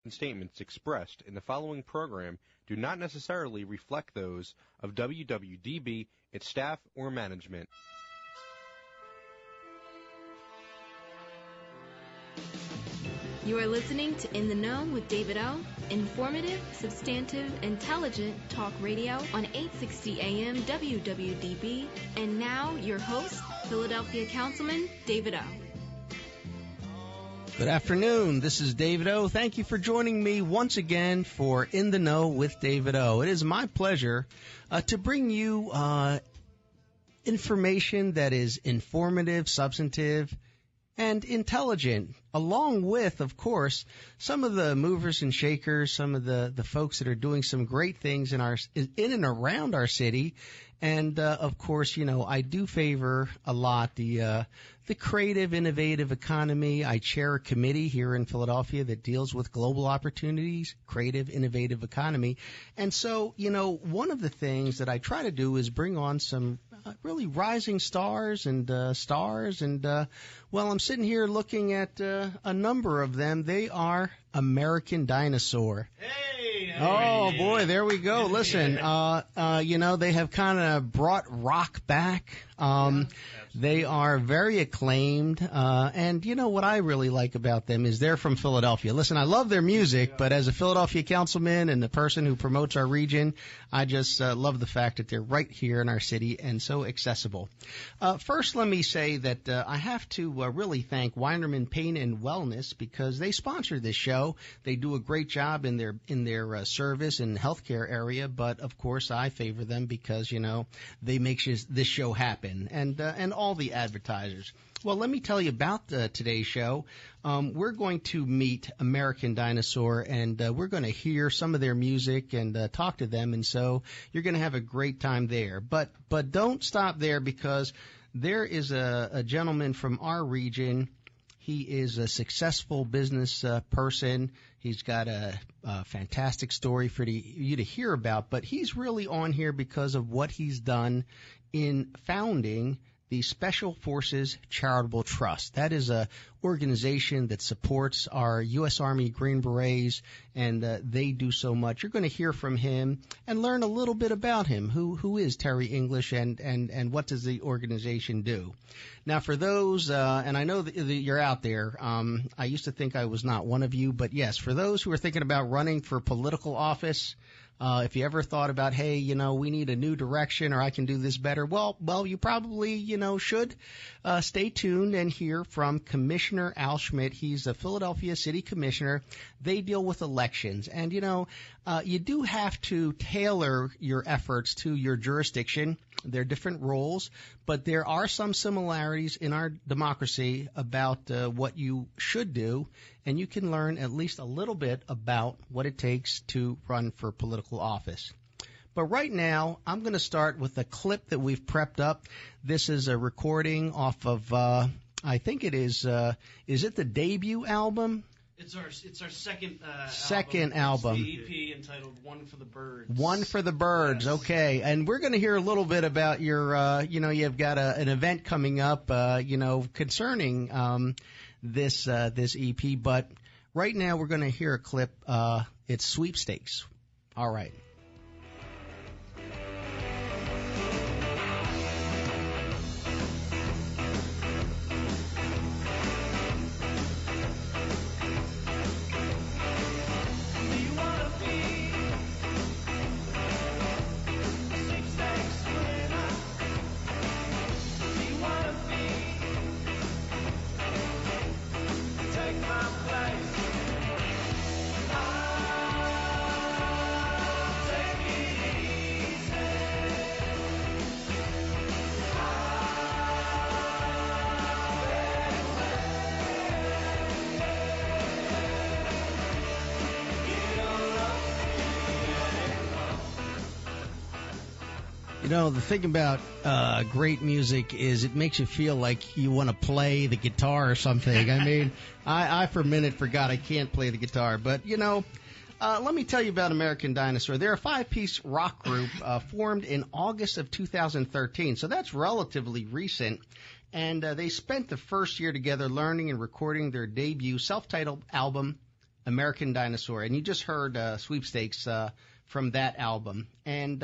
and statements expressed in the following program do not necessarily reflect those of WWDB, its staff, or management. You are listening to In the Know with David O. Informative, substantive, intelligent talk radio on 860 AM WWDB. And now, your host, Philadelphia Councilman David O. Good afternoon. This is David O. Thank you for joining me once again for In the Know with David O. It is my pleasure to bring you information that is informative, substantive, and intelligent, along with, of course, some of the movers and shakers, some of the folks that are doing some great things in and around our city. And, of course, you know, I do favor a lot the creative, innovative economy. I chair a committee here in Philadelphia that deals with global opportunities, creative, innovative economy. And so, you know, one of the things that I try to do is bring on some really rising stars. And, well, I'm sitting here looking at a number of them. They are American Dinosaur. Hey! Oh, boy, there we go. Listen, you know, they have kind of brought rock back. They are very acclaimed, and you know what I really like about them is they're from Philadelphia. Listen, I love their music, but as a Philadelphia councilman and the person who promotes our region, I just love the fact that they're right here in our city and so accessible. First, let me say that I have to really thank Weinerman Pain and Wellness because they sponsor this show. They do a great job in their service and healthcare area, but of course I favor them because you know they make this show happen and all the advertisers. Well, let me tell you about today's show. We're going to meet American Dinosaur, and we're going to hear some of their music and talk to them, and so you're going to have a great time there. But don't stop there because there is a gentleman from our region. He is a successful business person. He's got a fantastic story for you to hear about, but he's really on here because of what he's done in founding the Special Forces Charitable Trust. That is a organization that supports our U.S. Army Green Berets, and they do so much. You're going to hear from him and learn a little bit about him. Who is Terry English, and what does the organization do? Now, for those, and I know that you're out there, I used to think I was not one of you, but yes, for those who are thinking about running for political office, if you ever thought about, hey, you know, we need a new direction or I can do this better, well, you probably, you know, should stay tuned and hear from Commissioner Al Schmidt. He's a Philadelphia City Commissioner. They deal with elections. And, you know, you do have to tailor your efforts to your jurisdiction. There are different roles, but there are some similarities in our democracy about what you should do, and you can learn at least a little bit about what it takes to run for political office. But right now, I'm going to start with a clip that we've prepped up. This is a recording off of, I think it is it the debut album? It's our second album. It's the EP entitled One for the Birds. One for the Birds, yes. Okay. And we're going to hear a little bit about your, you know, you've got an event coming up, you know, concerning this EP. But right now we're going to hear a clip. It's Sweepstakes. All right. You know, the thing about great music is it makes you feel like you want to play the guitar or something. I mean, I for a minute forgot I can't play the guitar. But, you know, let me tell you about American Dinosaur. They're a 5-piece rock group formed in August of 2013. So that's relatively recent. And they spent the first year together learning and recording their debut self-titled album, American Dinosaur, and you just heard Sweepstakes from that album, and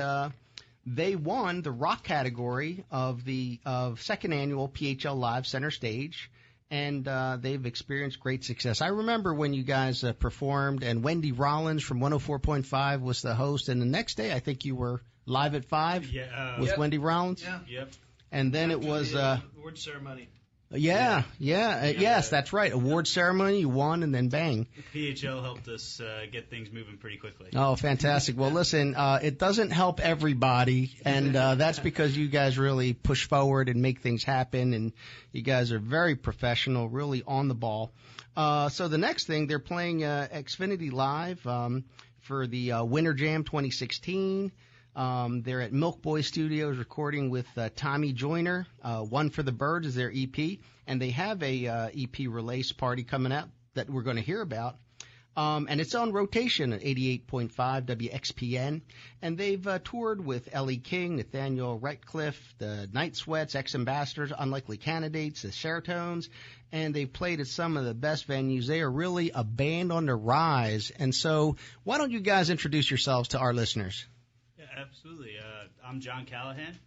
they won the rock category of the second annual PHL Live Center Stage, and they've experienced great success. I remember when you guys performed, and Wendy Rollins from 104.5 was the host, and the next day I think you were live at 5 with Wendy Rollins. Yeah. Yep. And then it was award ceremony. Yes, that's right. Award ceremony, you won, and then bang. PHL helped us get things moving pretty quickly. Oh, fantastic. Well, listen, it doesn't help everybody, and that's because you guys really push forward and make things happen, and you guys are very professional, really on the ball. So the next thing, they're playing Xfinity Live for the Winter Jam 2016. They're at Milk Boy Studios recording with Tommy Joyner. One for the Birds is their EP, and they have a EP release party coming up that we're going to hear about. And it's on rotation at 88.5 WXPN. And they've toured with Ellie King, Nathaniel Ratcliffe, the Night Sweats, Ex-Ambassadors, Unlikely Candidates, the Seratones, and they've played at some of the best venues. They are really a band on the rise. And so why don't you guys introduce yourselves to our listeners? Yeah, absolutely. I'm John Callahan.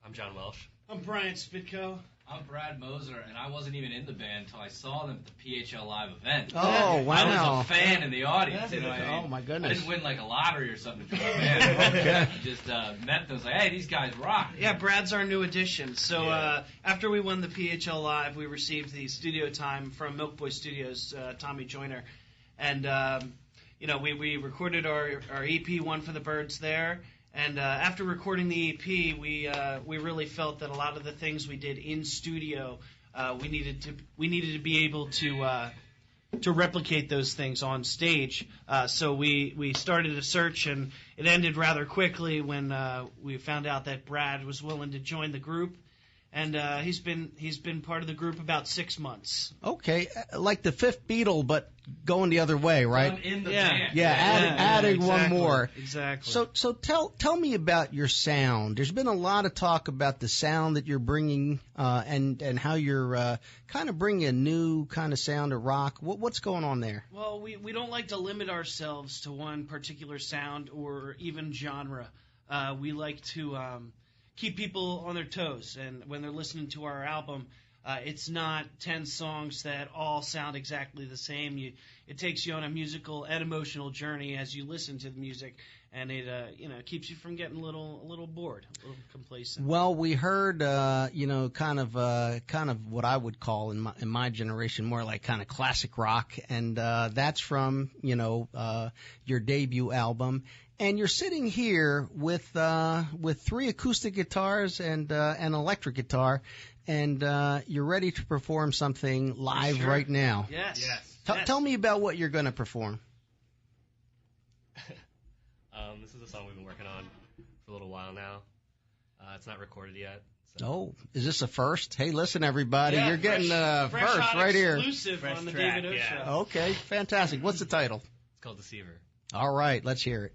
I'm John Welsh. I'm Brian Spitko. I'm Brad Moser, and I wasn't even in the band until I saw them at the PHL Live event. Oh, wow. I was a fan in the audience. You know what I mean? Oh, my goodness. I didn't win like a lottery or something to join the band. Okay. Just met them. I was like, hey, these guys rock. Yeah, Brad's our new addition. So after we won the PHL Live, we received the studio time from Milk Boy Studios, Tommy Joyner. And, we recorded our EP, One for the Birds there. And after recording the EP, we really felt that a lot of the things we did in studio, we needed to be able to replicate those things on stage. So we started a search, and it ended rather quickly when we found out that Brad was willing to join the group. And he's been part of the group about 6 months. Okay, like the fifth Beatle, but going the other way, right? In the band. Yeah, adding exactly, one more. Exactly. So tell me about your sound. There's been a lot of talk about the sound that you're bringing, and how you're kind of bringing a new kind of sound to rock. What's going on there? Well, we don't like to limit ourselves to one particular sound or even genre. We like to keep people on their toes, and when they're listening to our album, it's not 10 songs that all sound exactly the same. It takes you on a musical and emotional journey as you listen to the music, and it keeps you from getting a little bored, a little complacent. Well, we heard kind of what I would call in my generation more like kind of classic rock, and that's from your debut album. And you're sitting here with 3 acoustic guitars and an electric guitar, and you're ready to perform something live right now. Yes. Tell me about what you're going to perform. This is a song we've been working on for a little while now. It's not recorded yet. So. Oh, is this a first? Hey, listen, everybody, Yeah, you're getting fresh first right here. Exclusive Fresh on the track, David O yeah. Show. Okay, fantastic. What's the title? It's called Deceiver. All right, let's hear it.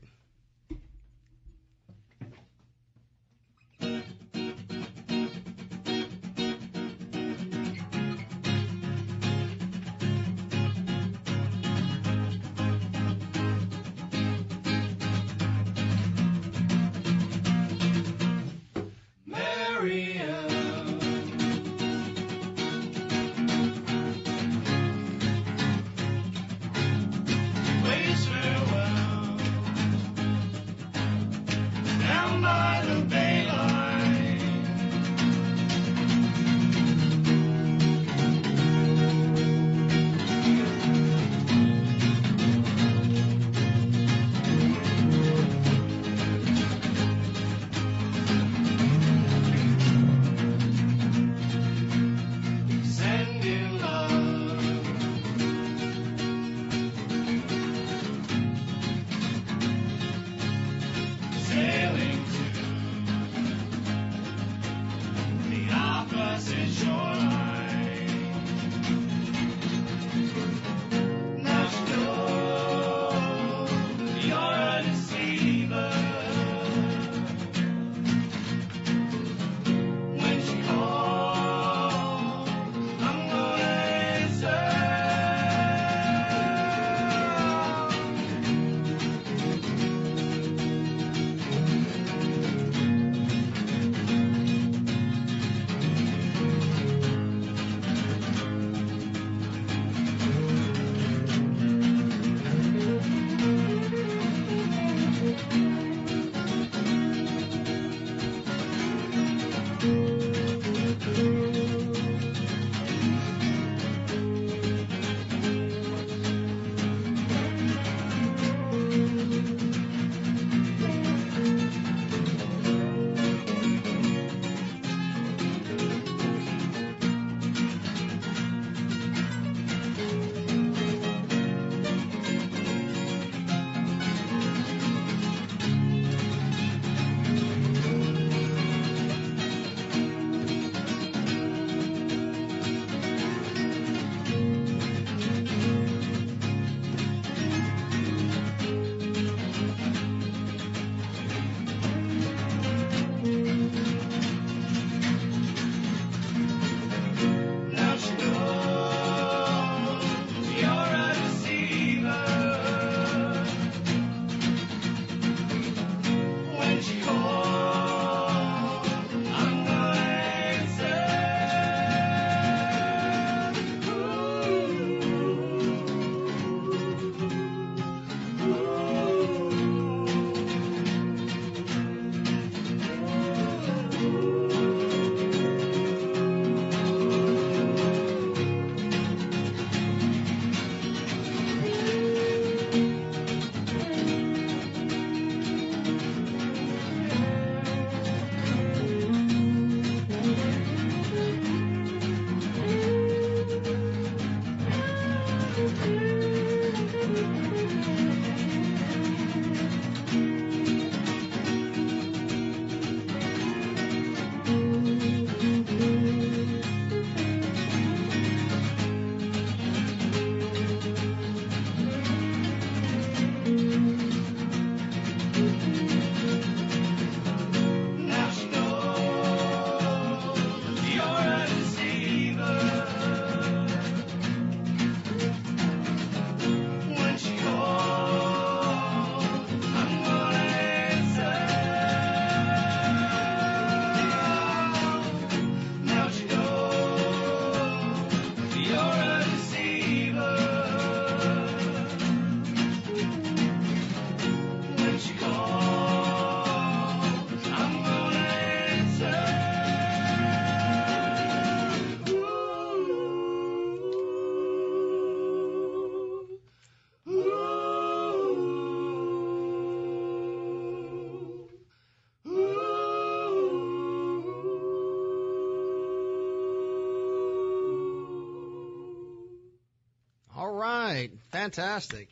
Fantastic.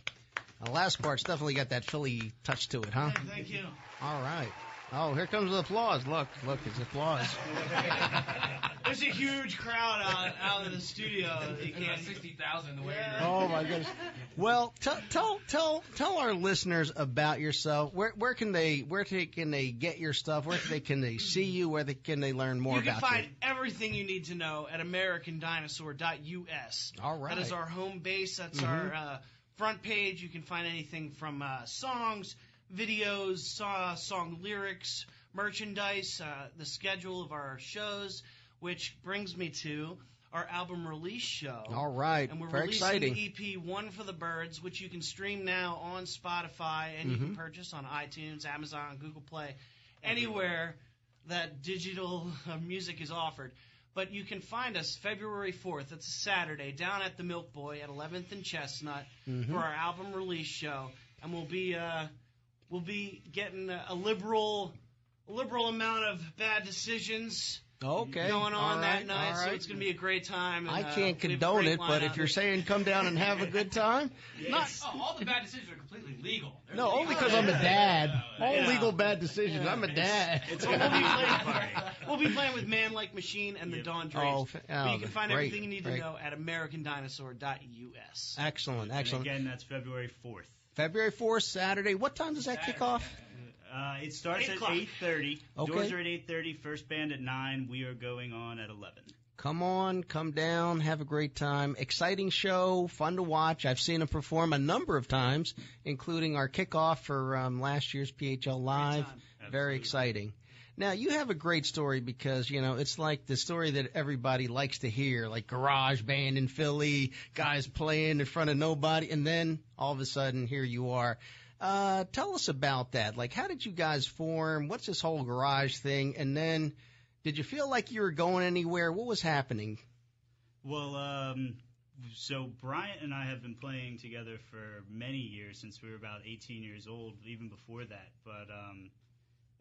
The last part's definitely got that Philly touch to it, huh? Thank you. All right. Oh, here comes the applause. Look, it's applause. There's a huge crowd out in the studio. You can't 60,000 in the waiting room. Oh my goodness. Well, tell our listeners about yourself. Where can they get your stuff? Where can they see you? Where can they learn more about you? You can find everything you need to know at AmericanDinosaur.us. All right. That is our home base. That's our front page. You can find anything from songs, videos, song lyrics, merchandise, the schedule of our shows, which brings me to our album release show. All right. And we're very releasing exciting. the EP One for the Birds, which you can stream now on Spotify and you can purchase on iTunes, Amazon, Google Play, anywhere that digital music is offered. But you can find us February 4th. It's a Saturday down at the Milk Boy at 11th and Chestnut for our album release show, and we'll be getting a liberal amount of bad decisions going on that night. All right. So it's going to be a great time. And, I can't condone it, but if you're saying come down and have a good time, all the bad decisions are completely legal. No, only because I'm a dad. All legal bad decisions. I'm a dad. We'll be playing with Man Like Machine and the Dawn Dreams. But you can find everything you need to know at AmericanDinosaur.us. Excellent. And again, that's February 4th. February 4th, Saturday. What time does that kick off? It starts at 8:30. Doors are at 8:30. First band at 9. We are going on at 11. Come on, come down, have a great time. Exciting show, fun to watch. I've seen them perform a number of times, including our kickoff for last year's PHL Live. Very exciting. Now, you have a great story because, it's like the story that everybody likes to hear, like garage band in Philly, guys playing in front of nobody, and then all of a sudden, here you are. Tell us about that. Like, how did you guys form? What's this whole garage thing? And then, did you feel like you were going anywhere? What was happening? Well, so Bryant and I have been playing together for many years, since we were about 18 years old, even before that. But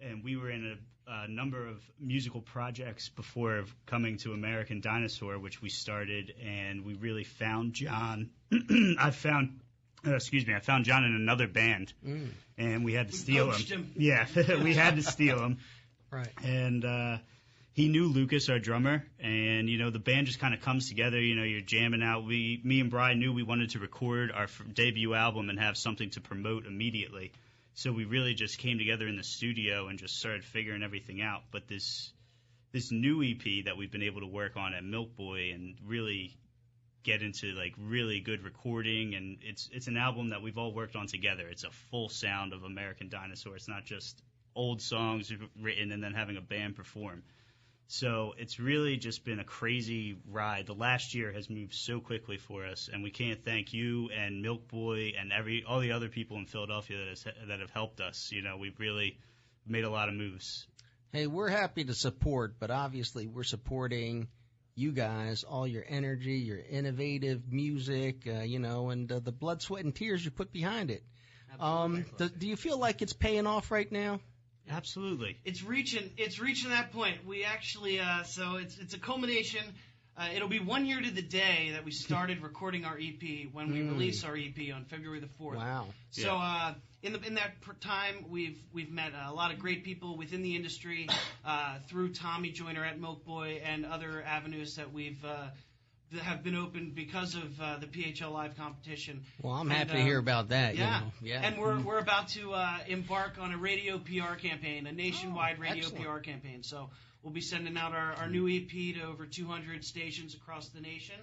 and we were in a number of musical projects before coming to American Dinosaur, which we started, and we really found John. I found John in another band, and we had to steal him. Yeah, we had to steal him. Right. And he knew Lucas, our drummer, and, the band just kind of comes together. You're jamming out. Me and Brian knew we wanted to record our debut album and have something to promote immediately. So we really just came together in the studio and just started figuring everything out. But this new EP that we've been able to work on at Milk Boy and really get into really good recording, and it's an album that we've all worked on together. It's a full sound of American Dinosaur. It's not just old songs written and then having a band perform. So it's really just been a crazy ride. The last year has moved so quickly for us, and we can't thank you and Milk Boy and all the other people in Philadelphia that have helped us. We've really made a lot of moves. Hey, we're happy to support, but obviously we're supporting you guys, all your energy, your innovative music, and the blood, sweat, and tears you put behind it. Do you feel like it's paying off right now? Absolutely. It's reaching that point. We actually, so it's a culmination. It'll be 1 year to the day that we started recording our EP when we release our EP on February the 4th. Wow. So in that time, we've met a lot of great people within the industry through Tommy Joyner at Milk Boy and other avenues that that have been opened because of the PHL Live competition. Well, I'm happy to hear about that. Yeah. Yeah. And we're about to embark on a radio PR campaign, a nationwide radio PR campaign. So we'll be sending out our new EP to over 200 stations across the nation,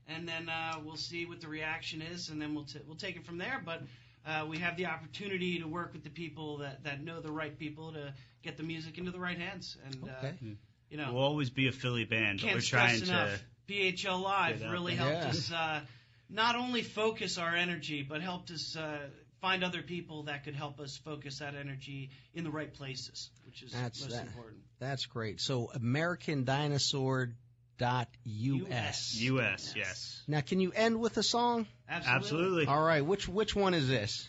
and then we'll see what the reaction is, and then we'll take it from there. But we have the opportunity to work with the people that know the right people to get the music into the right hands. And we'll always be a Philly band. Can't We're stress trying enough. to. PHL Live really helped us not only focus our energy, but helped us find other people that could help us focus that energy in the right places, which is most important. That's great. So AmericanDinosaur.us. US, yes. Now, can you end with a song? Absolutely. All right. Which one is this?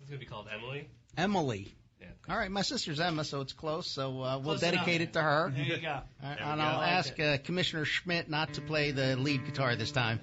It's going to be called Emily. Emily. Yeah. All right, my sister's Emma, so it's close. So we'll Close dedicate it to her. There you go. And I'll ask Commissioner Schmidt not to play the lead guitar this time.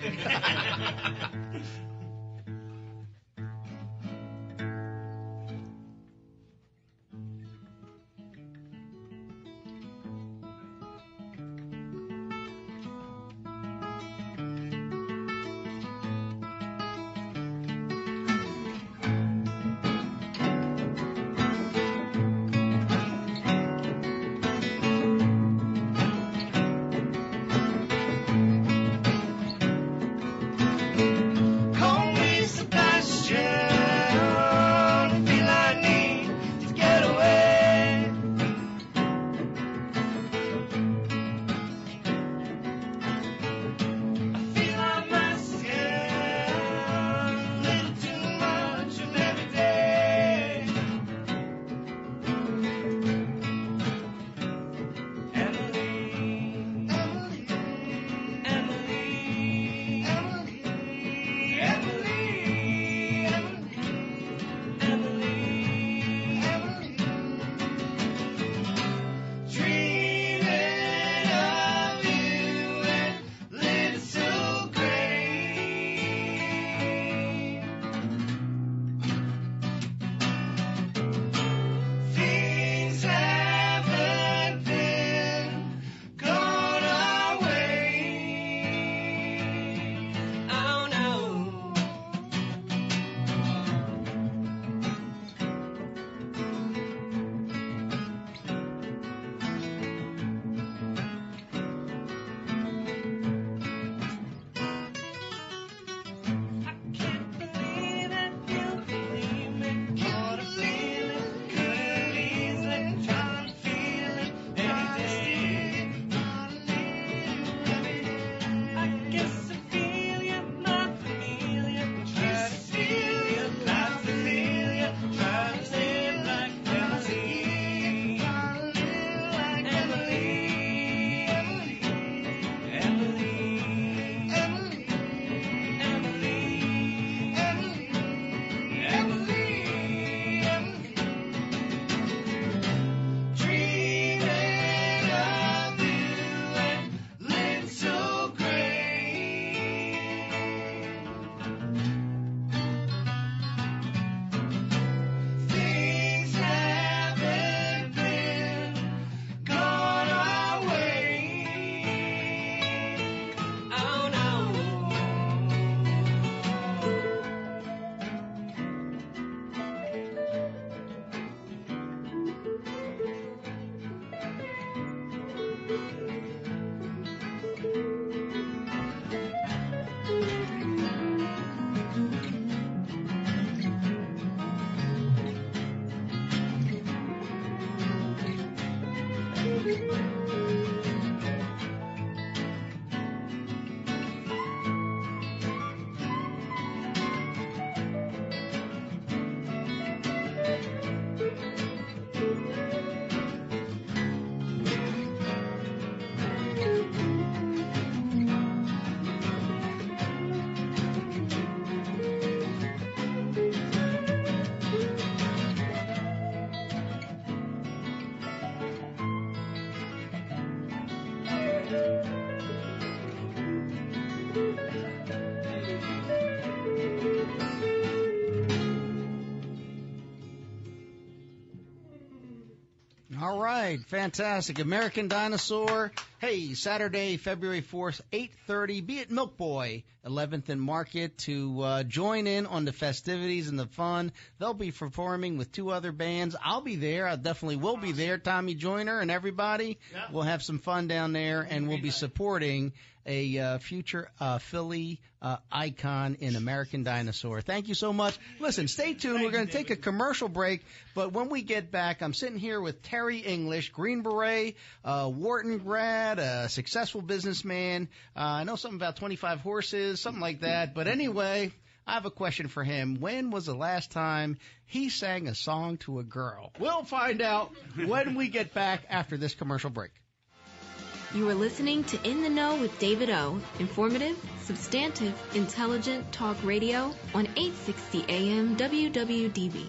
All right, fantastic. American Dinosaur. Hey, Saturday, February 4th, 8:30. Be at Milk Boy, 11th and Market, to join in on the festivities and the fun. They'll be performing with 2 other bands. I'll be there. I definitely will be there. Tommy Joyner and everybody. Yeah. We'll have some fun down there, and we'll be supporting a future Philly icon in American Dinosaur. Thank you so much. Listen, stay tuned. We're going to take a commercial break, but when we get back, I'm sitting here with Terry English, Green Beret, Wharton grad, a successful businessman. I know something about 25 horses, something like that. But anyway, I have a question for him. When was the last time he sang a song to a girl? We'll find out when we get back after this commercial break. You are listening to In the Know with David O. Informative, substantive, intelligent talk radio on 860 AM WWDB.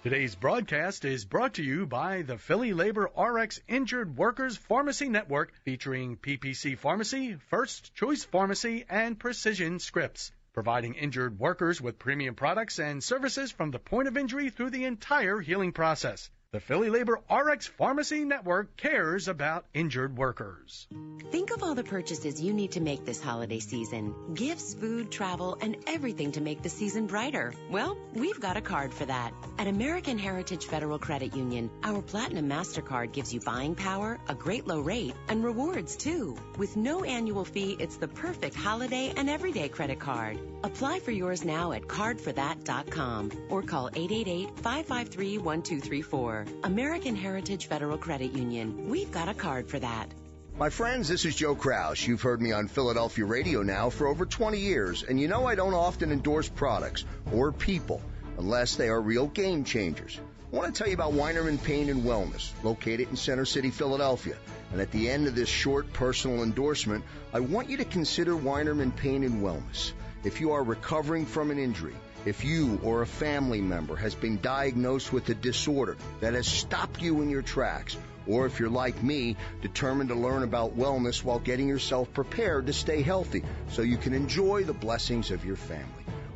Today's broadcast is brought to you by the Philly Labor RX Injured Workers Pharmacy Network, featuring PPC Pharmacy, First Choice Pharmacy, and Precision Scripts, providing injured workers with premium products and services from the point of injury through the entire healing process. The Philly Labor RX Pharmacy Network cares about injured workers. Think of all the purchases you need to make this holiday season. Gifts, food, travel, and everything to make the season brighter. Well, we've got a card for that. At American Heritage Federal Credit Union, our Platinum MasterCard gives you buying power, a great low rate, and rewards too. With no annual fee, it's the perfect holiday and everyday credit card. Apply for yours now at cardforthat.com or call 888-553-1234. American Heritage Federal Credit Union. We've got a card for that. My friends, this is Joe Kraus. You've heard me on Philadelphia radio now for over 20 years, and you know I don't often endorse products or people unless they are real game changers. I want to tell you about Weinerman Pain and Wellness, located in Center City, Philadelphia. And at the end of this short personal endorsement, I want you to consider Weinerman Pain and Wellness. If you are recovering from an injury, if you or a family member has been diagnosed with a disorder that has stopped you in your tracks, or if you're like me, determined to learn about wellness while getting yourself prepared to stay healthy so you can enjoy the blessings of your family.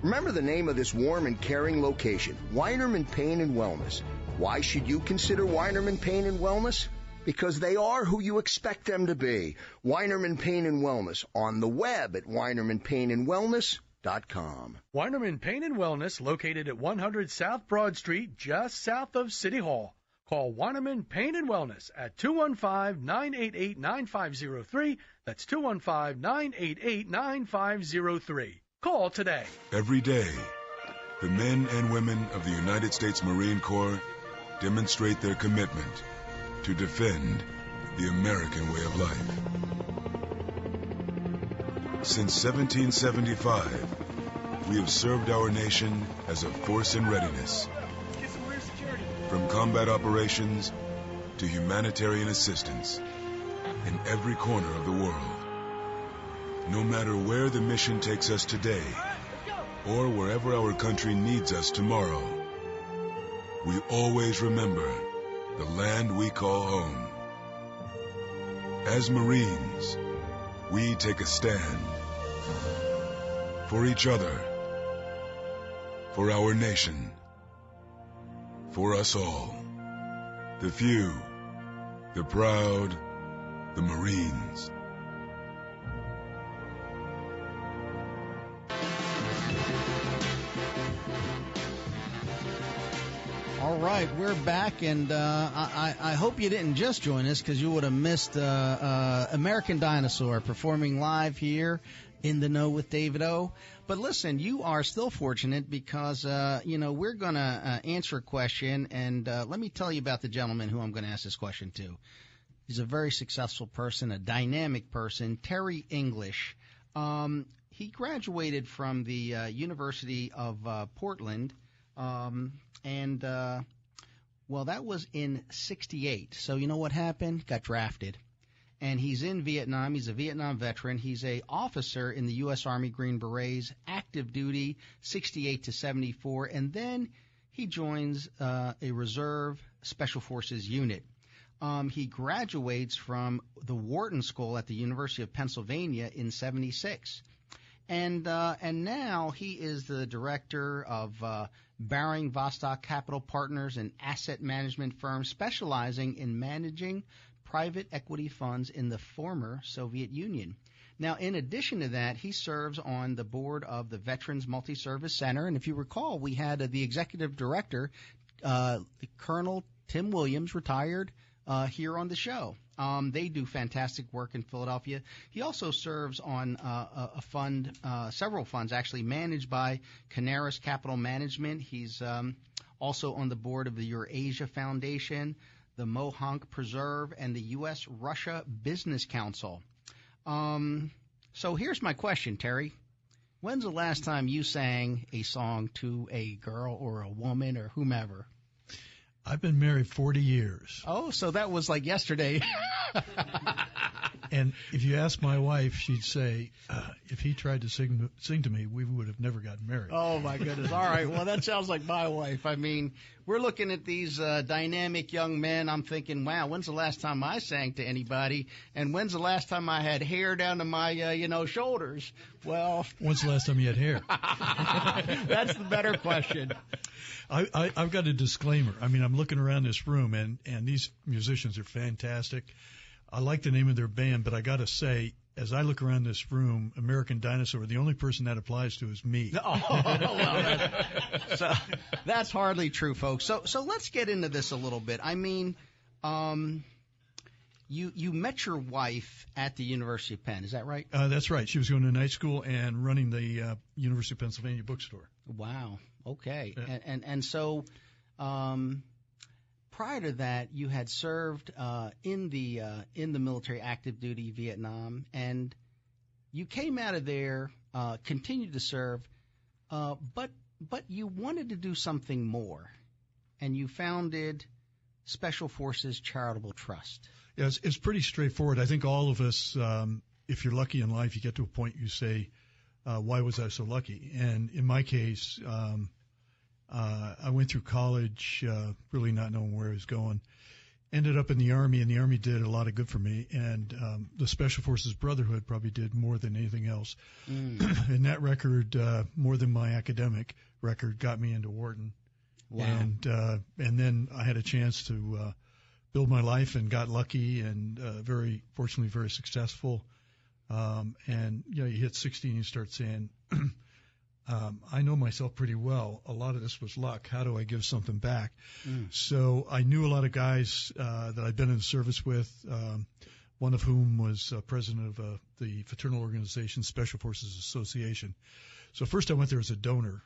Remember the name of this warm and caring location, Weinerman Pain and Wellness. Why should you consider Weinerman Pain and Wellness? Because they are who you expect them to be. Weinerman Pain and Wellness, on the web at WeinermanPainandWellness.com. Weinerman Pain and Wellness, located at 100 South Broad Street, just south of City Hall. Call Weinerman Pain and Wellness at 215-988-9503. That's 215-988-9503. Call today. Every day, the men and women of the United States Marine Corps demonstrate their commitment to defend the American way of life. Since 1775, we have served our nation as a force in readiness. From combat operations to humanitarian assistance in every corner of the world. No matter where the mission takes us today, or wherever our country needs us tomorrow, we always remember the land we call home. As Marines, we take a stand for each other, for our nation, for us all. The few, the proud, the Marines. All right, we're back, and I hope you didn't just join us because you would have missed American Dinosaur performing live here in the Know with David O. But listen, you are still fortunate because, we're going to answer a question, and let me tell you about the gentleman who I'm going to ask this question to. He's a very successful person, a dynamic person, Terry English. He graduated from the University of Portland, that was in 68. So you know what happened? Got drafted. And he's in Vietnam. He's a Vietnam veteran. He's a officer in the U.S. Army Green Berets, active duty, 68 to 74. And then he joins a reserve Special Forces unit. He graduates from the Wharton School at the University of Pennsylvania in 76. And now he is the director of Baring Vostok Capital Partners, an asset management firm specializing in managing private equity funds in the former Soviet Union. Now, in addition to that, he serves on the board of the Veterans Multi-Service Center. And if you recall, we had the executive director, Colonel Tim Williams, retired, here on the show. They do fantastic work in Philadelphia. He also serves on a fund, several funds actually, managed by Canaris Capital Management. He's also on the board of the Eurasia Foundation, the Mohonk Preserve, and the U.S.-Russia Business Council. So here's my question, Terry. When's the last time you sang a song to a girl or a woman or whomever? I've been married 40 years. Oh, so that was like yesterday. And if you ask my wife, she'd say, if he tried to sing to me, we would have never gotten married. Oh, my goodness. All right. Well, that sounds like my wife. I mean, we're looking at these dynamic young men. I'm thinking, wow, when's the last time I sang to anybody? And when's the last time I had hair down to my, shoulders? Well. When's the last time you had hair? That's the better question. I've got a disclaimer. I mean, I'm looking around this room, and these musicians are fantastic. I like the name of their band, but I got to say, as I look around this room, American Dinosaur, the only person that applies to is me. Oh, well, that's hardly true, folks. So let's get into this a little bit. I mean, you met your wife at the University of Penn, is that right? That's right. She was going to night school and running the University of Pennsylvania bookstore. Wow. Okay. Yeah. And so prior to that, you had served in the military active duty Vietnam, and you came out of there, continued to serve, but you wanted to do something more, and you founded Special Forces Charitable Trust. Yeah, it's pretty straightforward. I think all of us, if you're lucky in life, you get to a point you say, why was I so lucky? And in my case, I went through college really not knowing where I was going. Ended up in the Army, and the Army did a lot of good for me. And the Special Forces Brotherhood probably did more than anything else. And that record, more than my academic record, got me into Wharton. Wow. And then I had a chance to build my life and got lucky and very fortunately very successful. And you hit 60 and you start saying, I know myself pretty well. A lot of this was luck. How do I give something back? So I knew a lot of guys that I'd been in the service with, one of whom was president of the fraternal organization, Special Forces Association. So first I went there as a donor,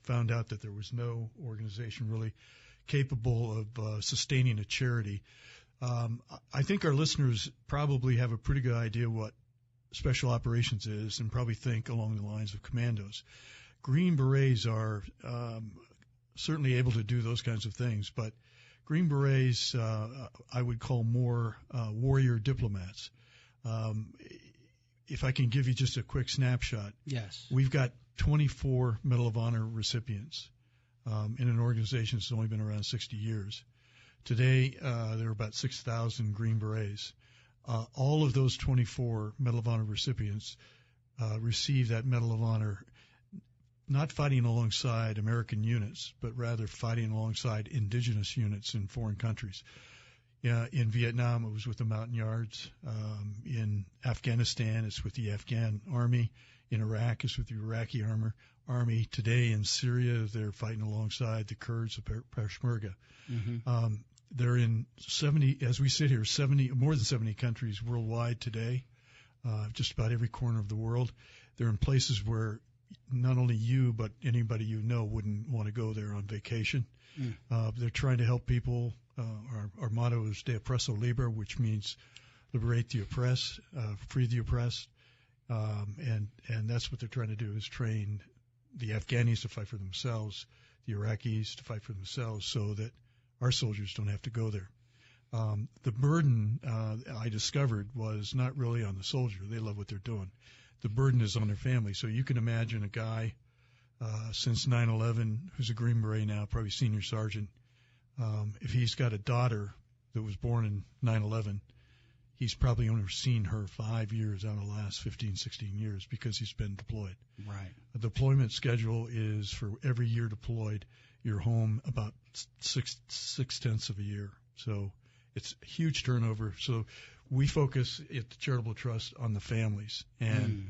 found out that there was no organization really capable of sustaining a charity. I think our listeners probably have a pretty good idea what Special Operations is and probably think along the lines of commandos. Green Berets are certainly able to do those kinds of things, but Green Berets I would call more warrior diplomats. If I can give you just a quick snapshot. Yes. We've got 24 Medal of Honor recipients in an organization that's only been around 60 years. Today, there are about 6,000 Green Berets. All of those 24 Medal of Honor recipients receive that Medal of Honor not fighting alongside American units, but rather fighting alongside indigenous units in foreign countries. In Vietnam, it was with the Montagnards. In Afghanistan, it's with the Afghan Army. In Iraq, it's with the Iraqi Army. Today in Syria, they're fighting alongside the Kurds of Peshmerga. Mm-hmm. They're in 70, as we sit here, more than 70 countries worldwide today, just about every corner of the world. They're in places where not only you, but anybody you know wouldn't want to go there on vacation. They're trying to help people. Our motto is De Oppresso Liber, which means liberate the oppressed, free the oppressed. And that's what they're trying to do, is train the Afghanis to fight for themselves, the Iraqis to fight for themselves, so that our soldiers don't have to go there. The burden I discovered was not really on the soldier. They love what they're doing. The burden is on their family. So you can imagine a guy since 9/11 who's a Green Beret now, probably senior sergeant. If he's got a daughter that was born in 9/11, he's probably only seen her 5 years out of the last 15, 16 years because he's been deployed. Right. A deployment schedule is for every year deployed your home about six-tenths of a year. So it's a huge turnover. So we focus at the Charitable Trust on the families. And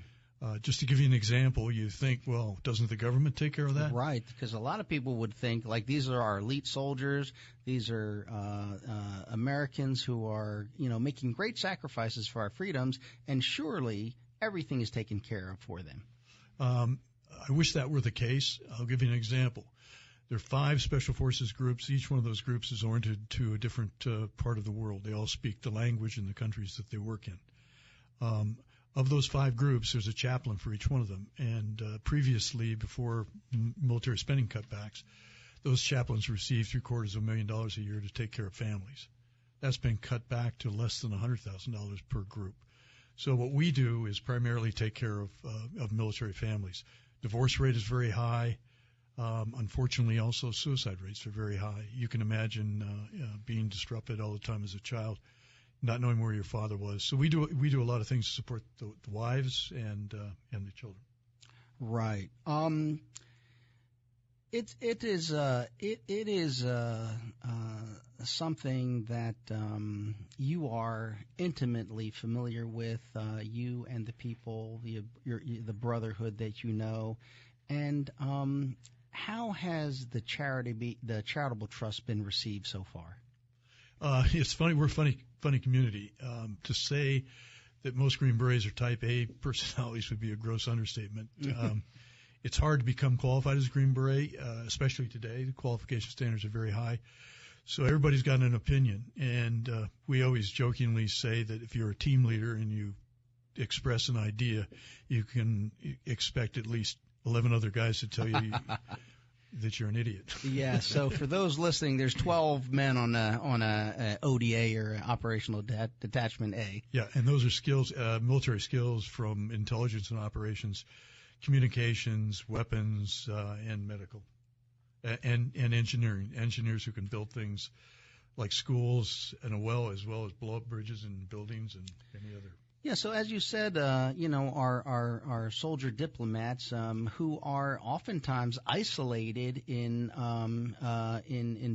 just to give you an example, you think, well, doesn't the government take care of that? Right, because a lot of people would think, like, these are our elite soldiers. These are Americans who are, making great sacrifices for our freedoms, and surely everything is taken care of for them. I wish that were the case. I'll give you an example. There are 5 special forces groups. Each one of those groups is oriented to a different part of the world. They all speak the language in the countries that they work in. Of those 5 groups, there's a chaplain for each one of them. And previously, before military spending cutbacks, those chaplains received $750,000 a year to take care of families. That's been cut back to less than $100,000 per group. So what we do is primarily take care of military families. Divorce rate is very high. Unfortunately, also suicide rates are very high. You can imagine being disrupted all the time as a child, not knowing where your father was. So we do a lot of things to support the wives and the children. Right. It is something that you are intimately familiar with, you and the people, the brotherhood that you know, and how has the charitable trust been received so far? It's funny. We're a funny community. To say that most Green Berets are Type A personalities would be a gross understatement. It's hard to become qualified as a Green Beret, especially today. The qualification standards are very high. So everybody's got an opinion. And we always jokingly say that if you're a team leader and you express an idea, you can expect at least 11 other guys to tell you that you're an idiot. Yeah, so for those listening, there's 12 men on a ODA or Operational Detachment A. Yeah, and those are skills, military skills from intelligence and operations, communications, weapons, and medical, and engineering. Engineers who can build things like schools and as well as blow up bridges and buildings and any other. Yeah, so as you said, our soldier diplomats who are oftentimes isolated in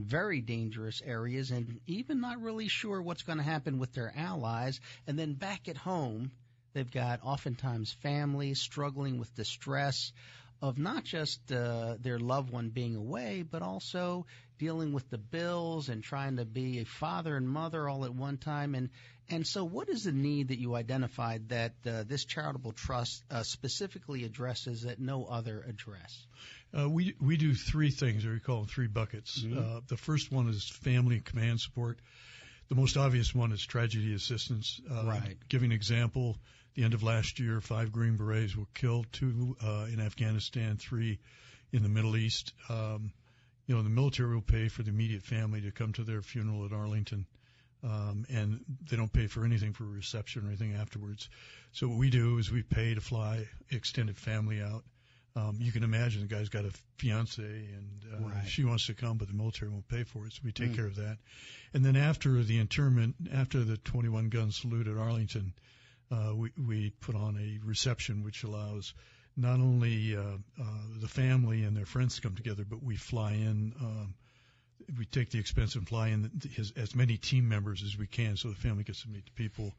very dangerous areas and even not really sure what's going to happen with their allies, and then back at home, they've got oftentimes families struggling with distress of not just their loved one being away, but also dealing with the bills and trying to be a father and mother all at one time. And so what is the need that you identified that this charitable trust specifically addresses that no other address? We do 3 things, or we call them 3 buckets. Mm-hmm. The first one is family and command support. The most obvious one is tragedy assistance. Right. Giving an example, the end of last year, 5 Green Berets were killed, 2 in Afghanistan, 3 in the Middle East. The military will pay for the immediate family to come to their funeral at Arlington, and they don't pay for anything for reception or anything afterwards. So what we do is we pay to fly extended family out. You can imagine the guy's got a fiance and right. She wants to come, but the military won't pay for it, so we take care of that. And then after the interment, after the 21-gun salute at Arlington, we put on a reception which allows not only the family and their friends to come together, but we fly in. We take the expense and fly in as many team members as we can, so the family gets to meet the people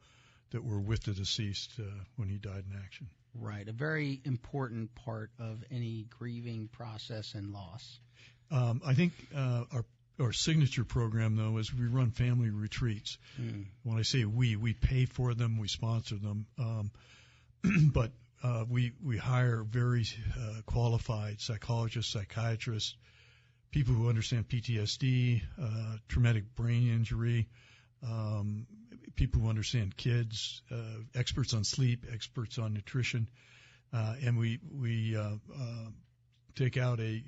that were with the deceased when he died in action. Right, a very important part of any grieving process and loss. I think our signature program, though, is we run family retreats. When I say we pay for them, we sponsor them, but we hire very qualified psychologists, psychiatrists, people who understand PTSD, traumatic brain injury, people who understand kids, experts on sleep, experts on nutrition, and we take out a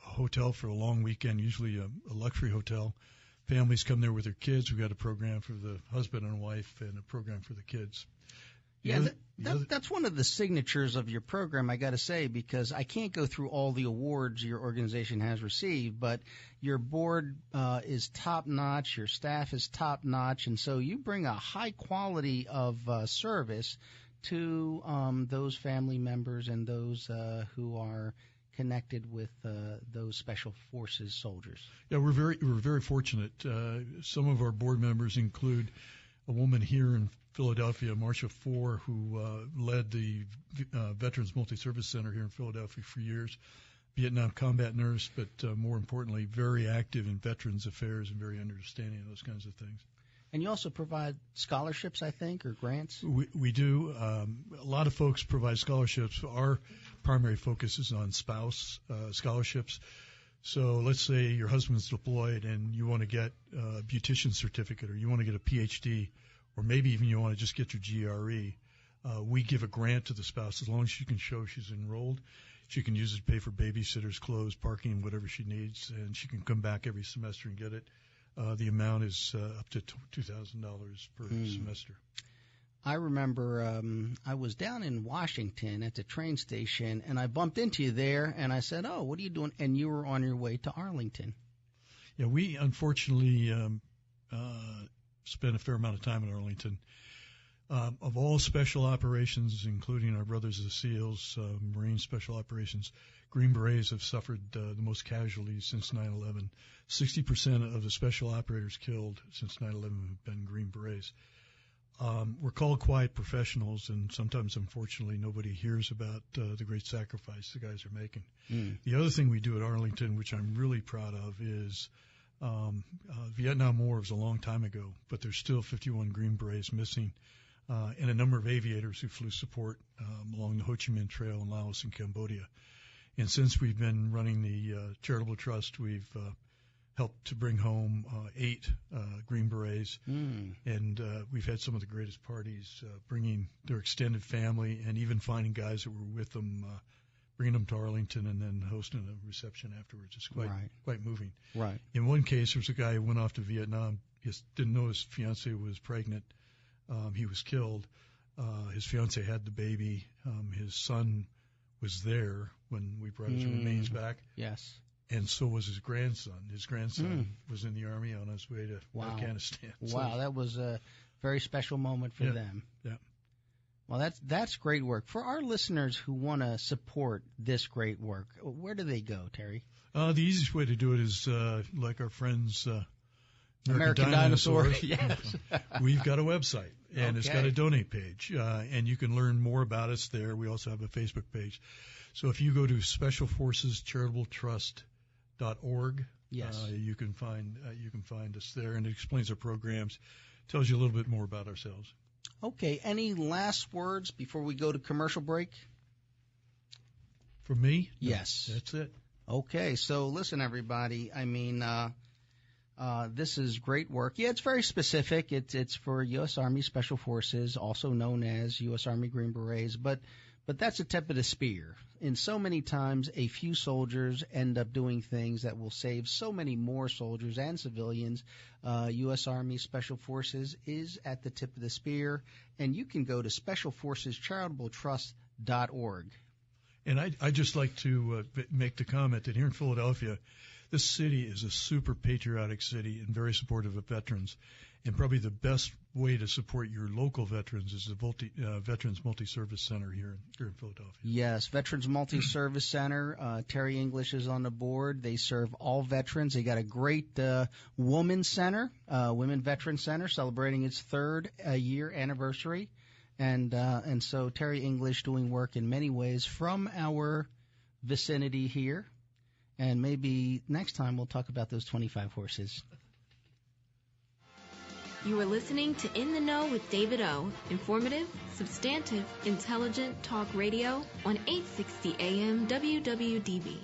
hotel for a long weekend, usually a luxury hotel. Families come there with their kids. We've got a program for the husband and wife and a program for the kids. That's one of the signatures of your program, I got to say, because I can't go through all the awards your organization has received, but your board is top-notch, your staff is top-notch, and so you bring a high quality of service to those family members and those who are connected with those Special Forces soldiers? Yeah, we're very fortunate. Some of our board members include a woman here in Philadelphia, Marcia Four, who led the Veterans Multi-Service Center here in Philadelphia for years. Vietnam combat nurse, but more importantly, very active in veterans affairs and very understanding of those kinds of things. And you also provide scholarships, I think, or grants? We do. A lot of folks provide scholarships. Our primary focus is on spouse scholarships. So let's say your husband's deployed and you want to get a beautician certificate, or you want to get a PhD, or maybe even you want to just get your GRE. We give a grant to the spouse as long as she can show she's enrolled. She can use it to pay for babysitters, clothes, parking, whatever she needs, and she can come back every semester and get it. The amount is up to $2,000 per semester. I remember I was down in Washington at the train station, and I bumped into you there, and I said, "Oh, what are you doing?" And you were on your way to Arlington. Yeah, we unfortunately spent a fair amount of time in Arlington. Of all special operations, including our brothers the SEALs, Marine Special Operations, Green Berets have suffered the most casualties since 9/11. 60% of the special operators killed since 9/11 have been Green Berets. We're called quiet professionals, and sometimes, unfortunately, nobody hears about the great sacrifice the guys are making. The other thing we do at Arlington, which I'm really proud of, is Vietnam War was a long time ago, but there's still 51 Green Berets missing. And a number of aviators who flew support along the Ho Chi Minh Trail in Laos and Cambodia. And since we've been running the charitable trust, we've helped to bring home 8 Green Berets, and we've had some of the greatest parties, bringing their extended family and even finding guys that were with them, bringing them to Arlington and then hosting a reception afterwards. It's quite moving. Right. In one case, there was a guy who went off to Vietnam, didn't know his fiancée was pregnant. He was killed. His fiancée had the baby. His son was there when we brought his remains back. Yes. And so was his grandson. His grandson was in the Army on his way to Afghanistan. Wow, that was a very special moment for them. Yeah. Well, that's great work. For our listeners who want to support this great work, where do they go, Terry? The easiest way to do it is like our friends American Dinosaur. Yes. We've got a website, and it's got a donate page, and you can learn more about us there. We also have a Facebook page. So if you go to Special Forces Charitable Trust.org, you can find us there, and it explains our programs, tells you a little bit more about ourselves. Okay. Any last words before we go to commercial break? From me? Yes. That's it. Okay. So listen, everybody. I mean, this is great work. Yeah, it's very specific. It's for U.S. Army Special Forces, also known as U.S. Army Green Berets, but that's a tip of the spear. And so many times, a few soldiers end up doing things that will save so many more soldiers and civilians. U.S. Army Special Forces is at the tip of the spear, and you can go to specialforcescharitabletrust.org. And I'd just like to make the comment that here in Philadelphia, this city is a super patriotic city and very supportive of veterans. And probably the best way to support your local veterans is the Veterans Multi-Service Center here in Philadelphia. Yes, Veterans Multi-Service Center. Terry English is on the board. They serve all veterans. They got a great Women Veteran Center, celebrating its 3rd year anniversary. And so Terry English doing work in many ways from our vicinity here. And maybe next time we'll talk about those 25 horses. You are listening to In the Know with David O. Informative, substantive, intelligent talk radio on 860 AM WWDB.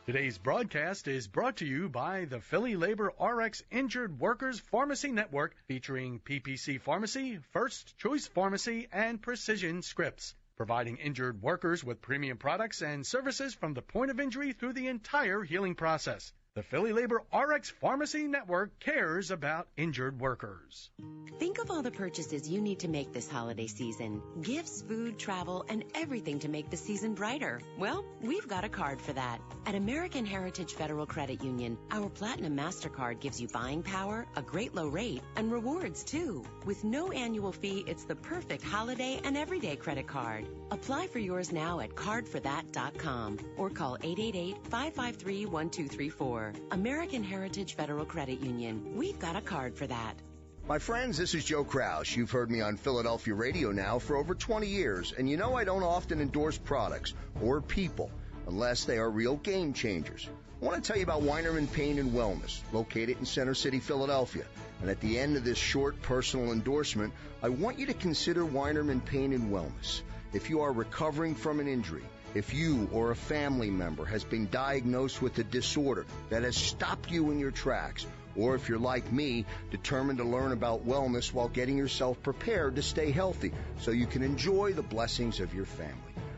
Today's broadcast is brought to you by the Philly Labor RX Injured Workers Pharmacy Network, featuring PPC Pharmacy, First Choice Pharmacy, and Precision Scripts, providing injured workers with premium products and services from the point of injury through the entire healing process. The Philly Labor RX Pharmacy Network cares about injured workers. Think of all the purchases you need to make this holiday season. Gifts, food, travel, and everything to make the season brighter. Well, we've got a card for that. At American Heritage Federal Credit Union, our Platinum MasterCard gives you buying power, a great low rate, and rewards too. With no annual fee, it's the perfect holiday and everyday credit card. Apply for yours now at cardforthat.com or call 888-553-1234. American Heritage Federal Credit Union. We've got a card for that. My friends, this is Joe Krause. You've heard me on Philadelphia radio now for over 20 years, and you know I don't often endorse products or people unless they are real game changers. I want to tell you about Weinerman Pain and Wellness, located in Center City, Philadelphia. And at the end of this short personal endorsement, I want you to consider Weinerman Pain and Wellness. If you are recovering from an injury, if you or a family member has been diagnosed with a disorder that has stopped you in your tracks, or if you're like me, determined to learn about wellness while getting yourself prepared to stay healthy so you can enjoy the blessings of your family.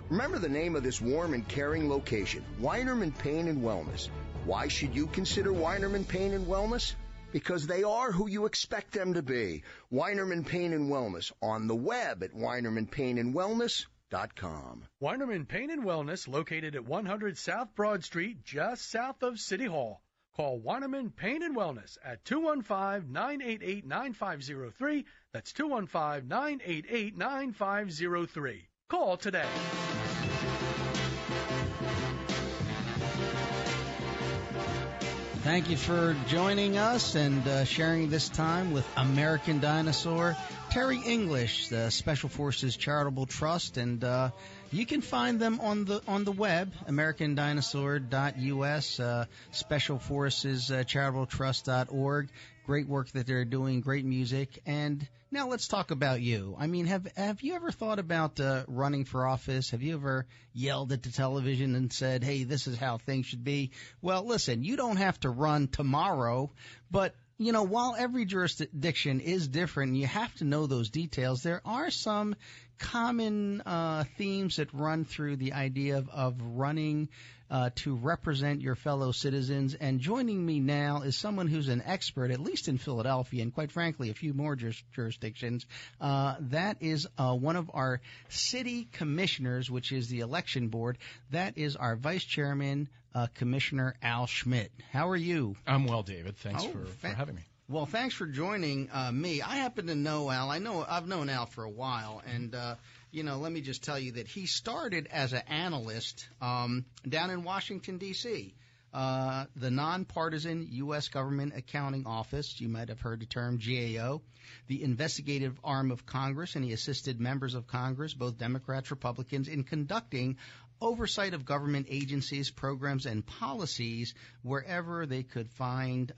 Remember the name of this warm and caring location, Weinerman Pain and Wellness. Why should you consider Weinerman Pain and Wellness? Because they are who you expect them to be. Weinerman Pain and Wellness on the web at WeinermanPainandWellness.com. Weinerman Pain and Wellness, located at 100 South Broad Street, just south of City Hall. Call Weinerman Pain and Wellness at 215-988-9503. That's 215-988-9503. Call today. Thank you for joining us and sharing this time with American Dinosaur. Terry English, the Special Forces Charitable Trust, and you can find them on the web, americandinosaur.us, Special Forces Charitable Trust.org. Great work that they're doing, great music. And now let's talk about you. I mean, have you ever thought about running for office? Have you ever yelled at the television and said, hey, this is how things should be? Well, listen, you don't have to run tomorrow, but you know, while every jurisdiction is different, you have to know those details. There are some common themes that run through the idea of running to represent your fellow citizens. And joining me now is someone who's an expert, at least in Philadelphia, and quite frankly, a few more jurisdictions. That is one of our city commissioners, which is the election board. That is our vice chairman, Commissioner Al Schmidt. How are you? I'm well, David. Thanks for having me. Well, thanks for joining me. I happen to know Al. I've known Al for a while, and let me just tell you that he started as an analyst down in Washington, D.C., the nonpartisan U.S. Government Accounting Office. You might have heard the term GAO, the investigative arm of Congress, and he assisted members of Congress, both Democrats, Republicans, in conducting oversight of government agencies, programs, and policies wherever they could find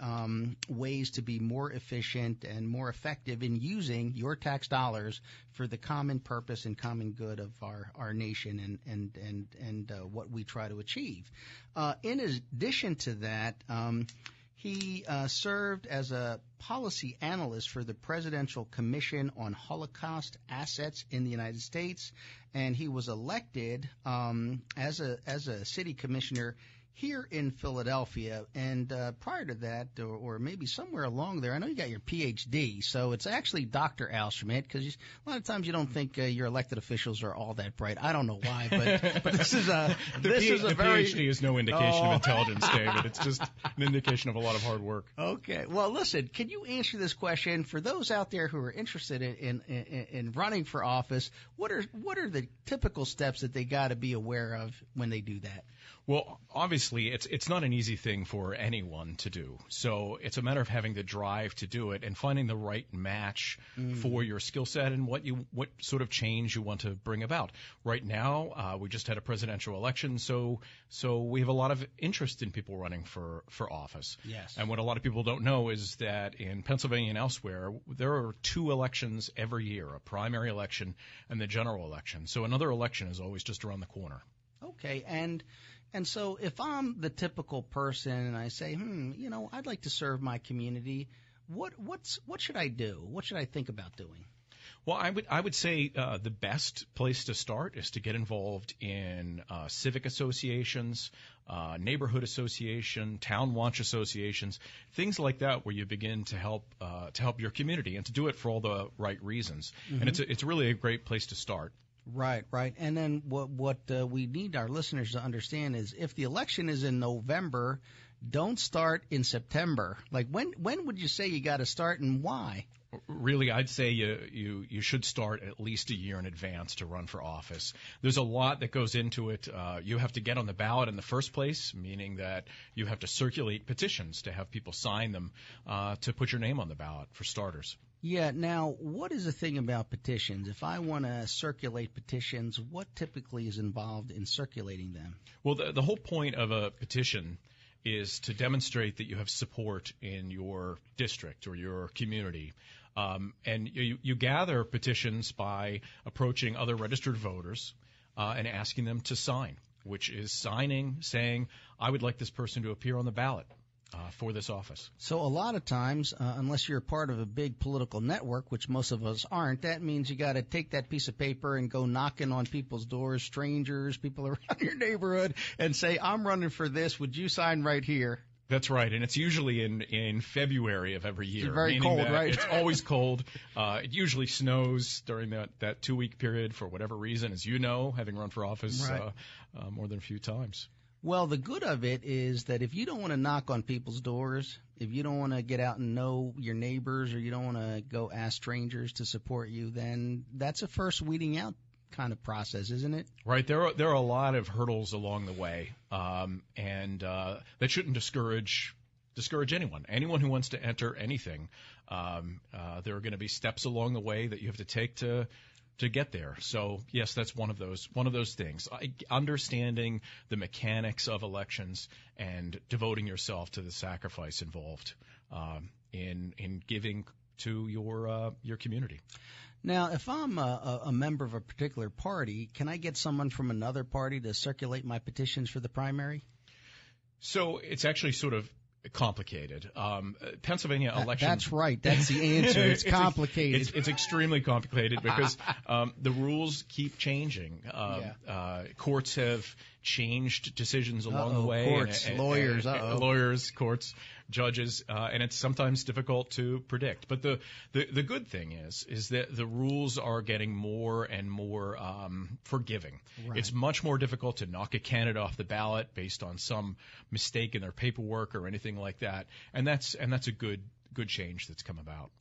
ways to be more efficient and more effective in using your tax dollars for the common purpose and common good of our nation and what we try to achieve. In addition to that, he served as a policy analyst for the Presidential Commission on Holocaust Assets in the United States, and he was elected as a city commissioner here in Philadelphia. And prior to that, or maybe somewhere along there, I know you got your PhD, so it's actually Dr. Al Schmidt, because a lot of times you don't think your elected officials are all that bright. I don't know why, but this is a PhD is no indication of intelligence, David. It's just an indication of a lot of hard work. Okay. Well, listen, can you answer this question for those out there who are interested in running for office? What are the typical steps that they got to be aware of when they do that? Well, obviously, it's not an easy thing for anyone to do. So it's a matter of having the drive to do it and finding the right match for your skill set and what sort of change you want to bring about. Right now, we just had a presidential election, so we have a lot of interest in people running for office. Yes. And what a lot of people don't know is that in Pennsylvania and elsewhere, there are 2 elections every year, a primary election and the general election. So another election is always just around the corner. Okay, and so if I'm the typical person and I say, I'd like to serve my community, what should I do? What should I think about doing? Well, I would say the best place to start is to get involved in civic associations, neighborhood association, town watch associations, things like that, where you begin to help your community and to do it for all the right reasons. Mm-hmm. And it's really a great place to start. Right. And then what we need our listeners to understand is if the election is in November, don't start in September. Like when would you say you got to start and why? Really, I'd say you should start at least a year in advance to run for office. There's a lot that goes into it. You have to get on the ballot in the first place, meaning that you have to circulate petitions to have people sign them to put your name on the ballot, for starters. Yeah. Now, what is the thing about petitions? If I want to circulate petitions, what typically is involved in circulating them? Well, the whole point of a petition is to demonstrate that you have support in your district or your community. And you gather petitions by approaching other registered voters and asking them to sign, which is signing saying, I would like this person to appear on the ballot for this office. So a lot of times, unless you're a part of a big political network, which most of us aren't, that means you got to take that piece of paper and go knocking on people's doors, strangers, people around your neighborhood, and say, I'm running for this. Would you sign right here? That's right, and it's usually in February of every year. It's very cold, right? It's always cold. It usually snows during that 2-week period for whatever reason, as you know, having run for office right. More than a few times. Well, the good of it is that if you don't want to knock on people's doors, if you don't want to get out and know your neighbors, or you don't want to go ask strangers to support you, then that's a first weeding out kind of process, isn't it? Right. There are a lot of hurdles along the way, and that shouldn't discourage anyone. Anyone who wants to enter anything, there are going to be steps along the way that you have to take to get there. So yes, that's one of those things. Understanding the mechanics of elections and devoting yourself to the sacrifice involved in giving to your community. Now, if I'm a member of a particular party, can I get someone from another party to circulate my petitions for the primary? So it's actually sort of complicated. Pennsylvania elections. That's right. That's the answer. It's complicated. It's extremely complicated because the rules keep changing. Courts have changed decisions along the way. Courts, lawyers, lawyers, courts, judges, and it's sometimes difficult to predict. But the good thing is that the rules are getting more and more forgiving. Right. It's much more difficult to knock a candidate off the ballot based on some mistake in their paperwork or anything like that, and that's a good change that's come about.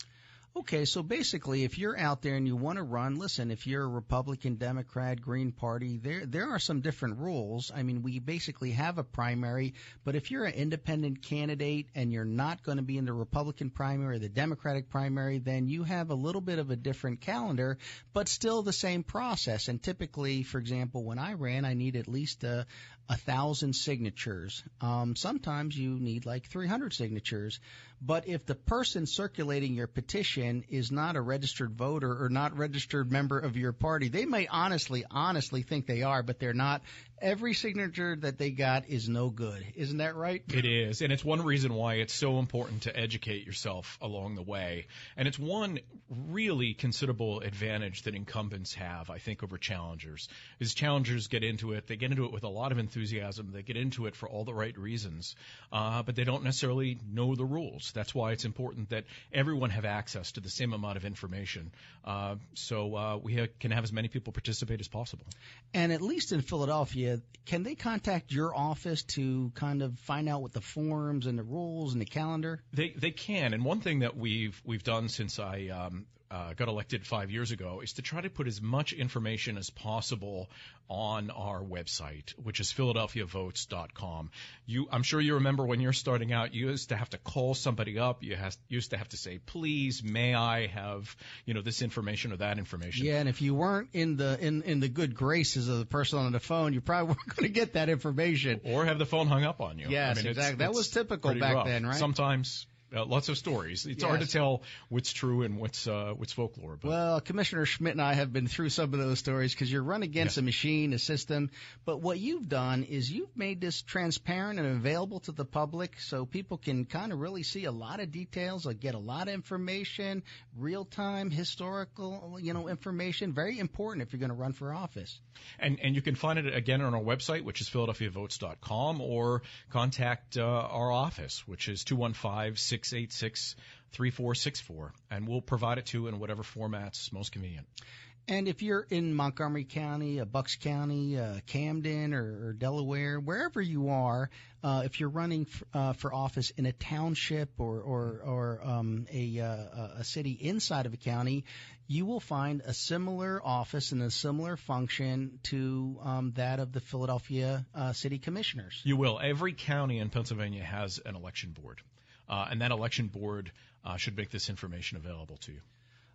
Okay, so basically, if you're out there and you want to run, listen, if you're a Republican, Democrat, Green Party, there are some different rules. I mean, we basically have a primary, but if you're an independent candidate and you're not going to be in the Republican primary or the Democratic primary, then you have a little bit of a different calendar, but still the same process. And typically, for example, when I ran, I need at least 1,000 signatures. Sometimes you need like 300 signatures. But if the person circulating your petition is not a registered voter or not registered member of your party, they may honestly think they are, but they're not. Every signature that they got is no good. Isn't that right? It is, and it's one reason why it's so important to educate yourself along the way. And it's one really considerable advantage that incumbents have, I think, over challengers. Is challengers get into it, they get into it with a lot of enthusiasm, they get into it for all the right reasons, but they don't necessarily know the rules. That's why it's important that everyone have access to the same amount of information, so we can have as many people participate as possible. And at least in Philadelphia, can they contact your office to kind of find out what the forms and the rules and the calendar? They can, and one thing that we've done since I got elected 5 years ago is to try to put as much information as possible on our website, which is PhiladelphiaVotes.com. I'm sure you remember when you're starting out, you used to have to call somebody up. You used to have to say, please, may I have this information or that information? Yeah, and if you weren't in the good graces of the person on the phone, you probably weren't going to get that information. Or have the phone hung up on you. Yes, exactly. That was typical back then, right? Sometimes. lots of stories. It's Yes. hard to tell what's true and what's folklore. But. Well, Commissioner Schmidt and I have been through some of those stories because you're run against a machine, a system. But what you've done is you've made this transparent and available to the public so people can kind of really see a lot of details, get a lot of information, real-time, historical, information. Very important if you're going to run for office. And you can find it again on our website, which is PhiladelphiaVotes.com, or contact our office, which is 215-686-3464, and we'll provide it to you in whatever format's most convenient. And if you're in Montgomery County, Bucks County, Camden, or Delaware, wherever you are, if you're running for office in a township or a city inside of a county, you will find a similar office and a similar function to that of the Philadelphia City Commissioners. You will. Every county in Pennsylvania has an election board, and that election board should make this information available to you.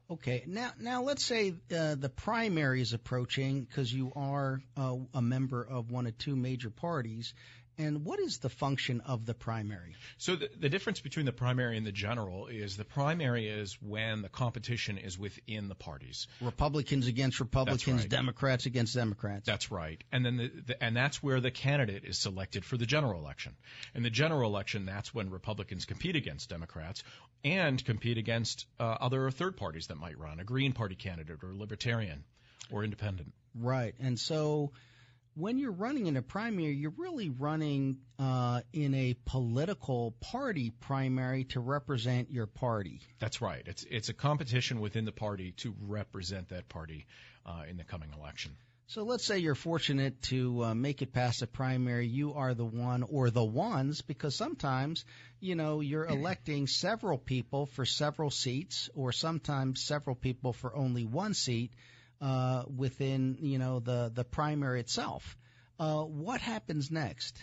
Okay. Now let's say the primary is approaching because you are a member of one of two major parties. And what is the function of the primary? So the difference between the primary and the general is the primary is when the competition is within the parties. Republicans against Republicans, That's right. Democrats against Democrats. That's right. And then and that's where the candidate is selected for the general election. In the general election, that's when Republicans compete against Democrats and compete against other third parties that might run, a Green Party candidate or Libertarian or Independent. Right. And so when you're running in a primary, you're really running in a political party primary to represent your party. That's right. It's a competition within the party to represent that party in the coming election. So let's say you're fortunate to make it past the primary. You are the one or the ones, because sometimes, you're electing several people for several seats, or sometimes several people for only one seat. Within, the primary itself. What happens next?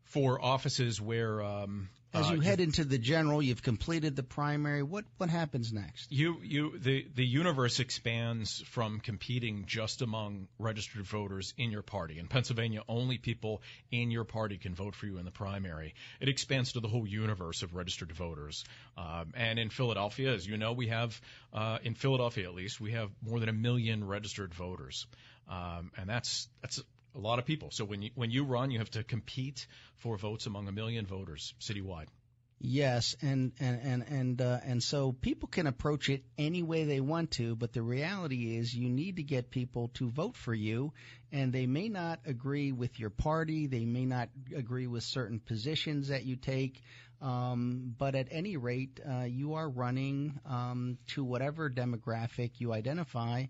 For offices where as you head into the general, you've completed the primary. What happens next? The universe expands from competing just among registered voters in your party. In Pennsylvania, only people in your party can vote for you in the primary. It expands to the whole universe of registered voters. And in Philadelphia, as you know, we have in Philadelphia at least, we have more than 1 million registered voters, and that's a lot of people. So when you run, you have to compete for votes among 1 million voters citywide. Yes, and so people can approach it any way they want to, but the reality is you need to get people to vote for you, and they may not agree with your party, they may not agree with certain positions that you take, but at any rate, you are running to whatever demographic you identify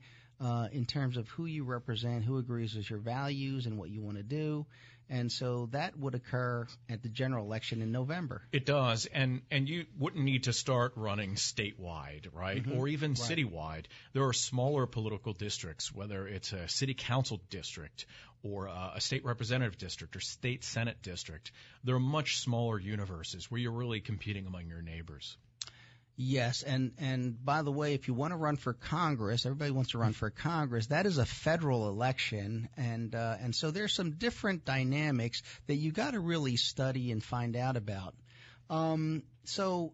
in terms of who you represent, who agrees with your values and what you want to do. And so that would occur at the general election in November. It does, and you wouldn't need to start running statewide, right, Mm-hmm. or even citywide. There are smaller political districts, whether it's a city council district or a state representative district or state senate district. There are much smaller universes where you're really competing among your neighbors. Yes, and by the way, if you want to run for Congress, everybody wants to run for Congress. That is a federal election, and so there's some different dynamics that you got to really study and find out about. So,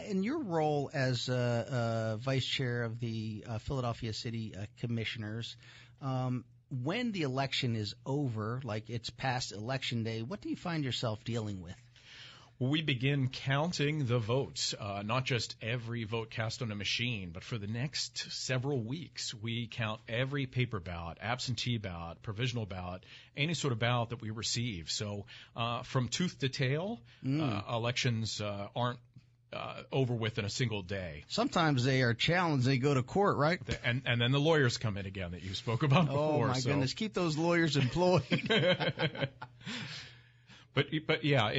in your role as vice chair of the Philadelphia City Commissioners, when the election is over, like it's past Election Day, what do you find yourself dealing with? We begin counting the votes, not just every vote cast on a machine, but for the next several weeks, we count every paper ballot, absentee ballot, provisional ballot, any sort of ballot that we receive. So from tooth to tail, elections aren't over with in a single day. Sometimes they are challenged. They go to court, right? And then the lawyers come in again that you spoke about before. Oh, my goodness. Keep those lawyers employed. But yeah,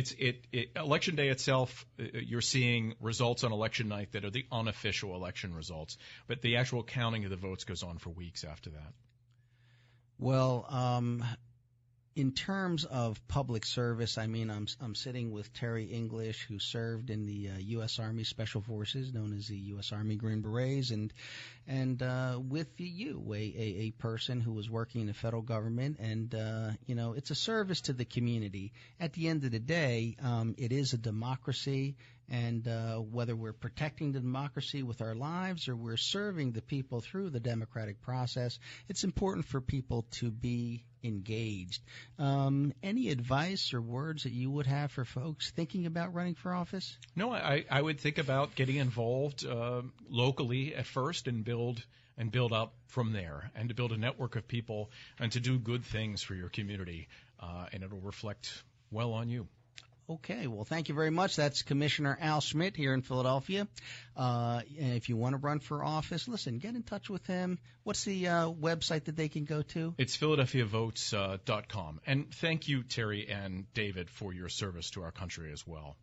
election day itself, you're seeing results on election night that are the unofficial election results. But the actual counting of the votes goes on for weeks after that. Well, in terms of public service, I mean, I'm sitting with Terry English, who served in the U.S. Army Special Forces, known as the U.S. Army Green Berets, and with you, a person who was working in the federal government, and it's a service to the community. At the end of the day, it is a democracy, and whether we're protecting the democracy with our lives or we're serving the people through the democratic process, it's important for people to be engaged. Any advice or words that you would have for folks thinking about running for office? No, I would think about getting involved locally at first and build up from there, and to build a network of people and to do good things for your community, and it'll reflect well on you. Okay, well, thank you very much. That's Commissioner Al Schmidt here in Philadelphia. And if you want to run for office, listen, get in touch with him. What's the website that they can go to? It's PhiladelphiaVotes.com. And thank you, Terry and David, for your service to our country as well.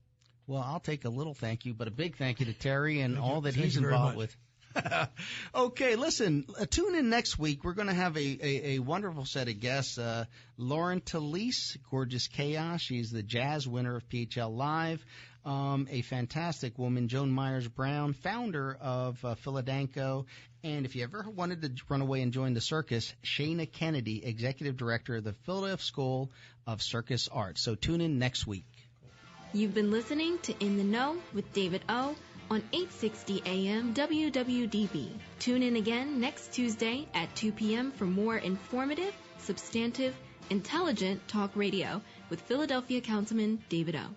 Well, I'll take a little thank you, but a big thank you to Terry and all that he's involved with. Okay, listen, tune in next week. We're going to have a wonderful set of guests. Lauren Talese, Gorgeous Chaos. She's the jazz winner of PHL Live. A fantastic woman, Joan Myers-Brown, founder of Philadanco. And if you ever wanted to run away and join the circus, Shana Kennedy, executive director of the Philadelphia School of Circus Arts. So tune in next week. You've been listening to In the Know with David O. on 860 AM WWDB. Tune in again next Tuesday at 2 p.m. for more informative, substantive, intelligent talk radio with Philadelphia Councilman David O.